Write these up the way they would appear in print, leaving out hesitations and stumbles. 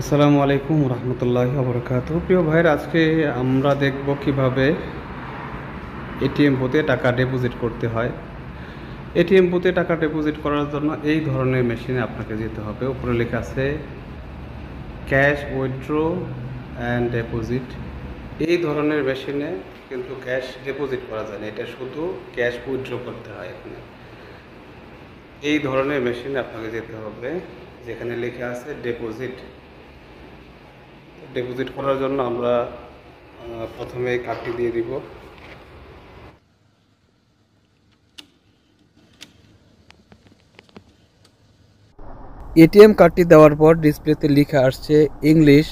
আসসালামু আলাইকুম রহমতুল্লাহি ওয়া বারাকাতুহু। প্রিয় ভাইয়ের, আজকে আমরা দেখব কিভাবে এটিএম বুথে টাকা ডিপোজিট করতে হয়। এটিএম বুথে টাকা ডিপোজিট করার জন্য এই ধরনের মেশিনে আপনাকে যেতে হবে। উপরে লেখা আছে ক্যাশ উইথড্র অ্যান্ড ডিপোজিট। এই ধরনের মেশিনে কিন্তু ক্যাশ ডিপোজিট করা যায় না, এটা শুধু ক্যাশ উইথড্র করতে হয়। এখানে এই ধরনের মেশিনে আপনাকে যেতে হবে যেখানে লেখা আছে ডিপোজিট। ডিপোজিট করার জন্য আমরা প্রথমে কার্ডটি দিয়ে দিব। এটিএম কার্ডটি দেওয়ার পর ডিসপ্লেতে লেখা আসছে ইংলিশ।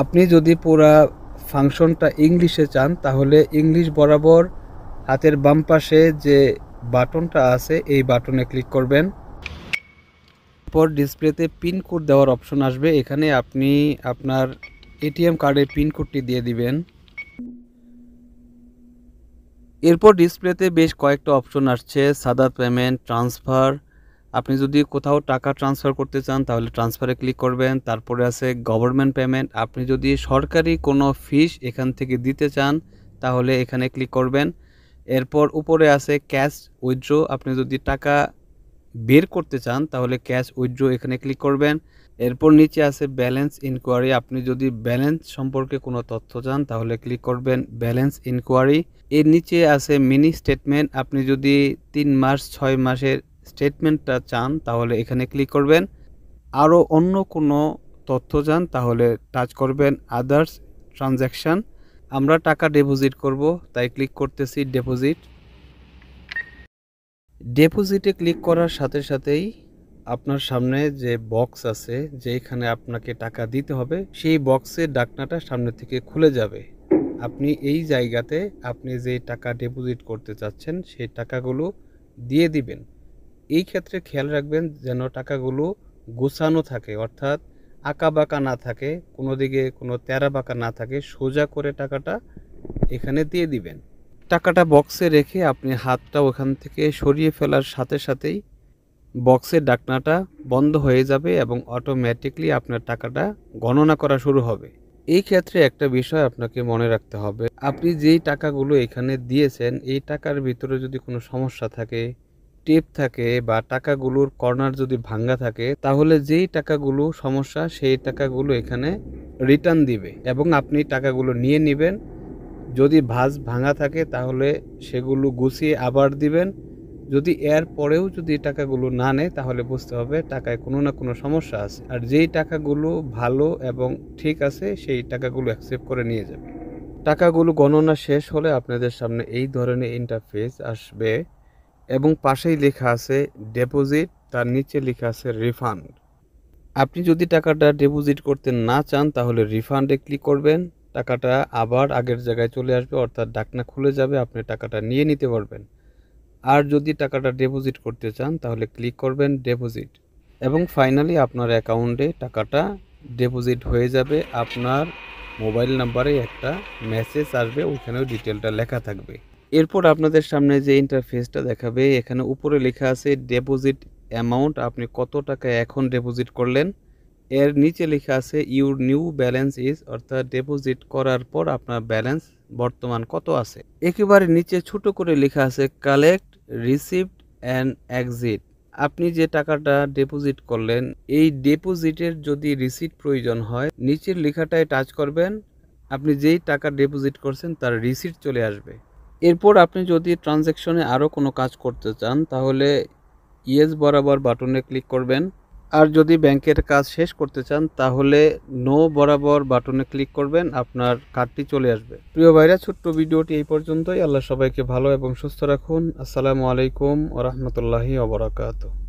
আপনি যদি পুরো ফাংশনটা ইংলিশে চান তাহলে ইংলিশ বরাবর হাতের বাম পাশে যে বাটনটা আছে এই বাটনে ক্লিক করবেন। পর ডিসপ্লেতে পিন কোড দেওয়ার অপশন আসবে, এখানে আপনি আপনার এটিএম কার্ডের পিন কোডটি দিয়ে দিবেন। এরপর ডিসপ্লেতে বেশ কয়েকটা অপশন আসছে, সাদাত পেমেন্ট, ট্রান্সফার। আপনি যদি কোথাও টাকা ট্রান্সফার করতে চান তাহলে ট্রান্সফারে ক্লিক করবেন। তারপরে আছে গভর্নমেন্ট পেমেন্ট, আপনি যদি সরকারি কোনো ফিস এখান থেকে দিতে চান তাহলে এখানে ক্লিক করবেন। এরপর উপরে আছে ক্যাশ উইথড্র, আপনি যদি টাকা বের করতে চান তাহলে ক্যাশ উইথড্র এখানে ক্লিক করবেন। এরপর নিচে আছে ব্যালেন্স ইনকোয়ারি, আপনি যদি ব্যালেন্স সম্পর্কে কোনো তথ্য চান তাহলে ক্লিক করবেন ব্যালেন্স ইনকোয়ারি। এর নিচে আছে মিনি স্টেটমেন্ট, আপনি যদি 3 মাস 6 মাসের স্টেটমেন্টটা চান তাহলে এখানে ক্লিক করবেন। আরও অন্য কোনো তথ্য চান তাহলে টাচ করবেন আদার্স ট্রানজ্যাকশান। আমরা টাকা ডিপোজিট করব তাই ক্লিক করতেছি ডিপোজিট। ডিপোজিটে ক্লিক করার সাথে সাথেই আপনার সামনে যে বক্স আছে যেখানে আপনাকে টাকা দিতে হবে সেই বক্সের ঢাকনাটা সামনে থেকে খুলে যাবে। আপনি এই জায়গাতে আপনি যে টাকা ডিপোজিট করতে চাচ্ছেন সেই টাকাগুলো দিয়ে দিবেন। এই ক্ষেত্রে খেয়াল রাখবেন যেন টাকাগুলো গোছানো থাকে, অর্থাৎ আঁকা বাঁকা না থাকে, কোনো দিকে কোনো তেরা বাঁকা না থাকে, সোজা করে টাকাটা এখানে দিয়ে দিবেন। টাকাটা বক্সে রেখে আপনি হাতটা ওখান থেকে সরিয়ে ফেলার সাথে সাথেই বক্সের ঢাকনাটা বন্ধ হয়ে যাবে এবং অটোমেটিকলি আপনার টাকাটা গণনা করা শুরু হবে। এই ক্ষেত্রে একটা বিষয় আপনাকে মনে রাখতে হবে, আপনি যেই টাকাগুলো এখানে দিয়েছেন এই টাকার ভিতরে যদি কোনো সমস্যা থাকে, টেপ থাকে বা টাকাগুলোর কর্নার যদি ভাঙ্গা থাকে তাহলে যেই টাকাগুলো সমস্যা সেই টাকাগুলো এখানে রিটার্ন দিবে এবং আপনি টাকাগুলো নিয়ে নেবেন। যদি ভাঁজ ভাঙা থাকে তাহলে সেগুলো গুছিয়ে আবার দিবেন। যদি এর পরেও যদি টাকাগুলো না নেয় তাহলে বুঝতে হবে টাকায় কোনো না কোনো সমস্যা আছে, আর যেই টাকাগুলো ভালো এবং ঠিক আছে সেই টাকাগুলো অ্যাকসেপ্ট করে নিয়ে যাবে। টাকাগুলো গণনা শেষ হলে আপনাদের সামনে এই ধরনের ইন্টারফেস আসবে এবং পাশেই লেখা আছে ডিপোজিট, তার নিচে লেখা আছে রিফান্ড। আপনি যদি টাকাটা ডিপোজিট করতে না চান তাহলে রিফান্ডে ক্লিক করবেন, টাকাটা আবার আগের জায়গায় চলে আসবে, অর্থাৎ ঢাকনা খুলে যাবে, আপনি টাকাটা নিয়ে নিতে পারবেন। আর যদি টাকাটা ডিপোজিট করতে চান তাহলে ক্লিক করবেন ডিপোজিট এবং ফাইনালি আপনার অ্যাকাউন্টে টাকাটা ডিপোজিট হয়ে যাবে। আপনার মোবাইল নাম্বারে একটা মেসেজ আসবে, ওইখানেও ডিটেলটা লেখা থাকবে। এরপর আপনাদের সামনে যে ইন্টারফেসটা দেখাবে এখানে উপরে লেখা আছে ডিপোজিট অ্যামাউন্ট, আপনি কত টাকা এখন ডিপোজিট করলেন। এর নিচে লেখা আছে ইউর নিউ ব্যালেন্স ইজ, অর্থাৎ ডিপোজিট করার পর আপনার ব্যালেন্স বর্তমান কত আছে। একেবারে নিচে ছোট করে লেখা আছে কালেক্ট রিসিপ্ট অ্যান্ড এক্সিট, আপনি যে টাকাটা ডিপোজিট করলেন এই ডিপোজিটের যদি রিসিট প্রয়োজন হয় নিচের লেখাটায় টাচ করবেন, আপনি যেই টাকা ডিপোজিট করছেন তার রিসিট চলে আসবে। এরপর আপনি যদি ট্রানজ্যাকশনে আরও কোনো কাজ করতে চান তাহলে ইয়েস বরাবর বাটনে ক্লিক করবেন, আর যদি ব্যাংকের কাজ শেষ করতে চান তাহলে নো বরাবর বাটনে ক্লিক করবেন, আপনার কার্ডটি চলে আসবে। প্রিয় ভাইরা, ছোট্ট ভিডিওটি এই পর্যন্তই। আল্লাহ সবাইকে ভালো এবং সুস্থ রাখুন। আসসালামু আলাইকুম ওয়া রাহমাতুল্লাহি ওয়া বারাকাতুহু।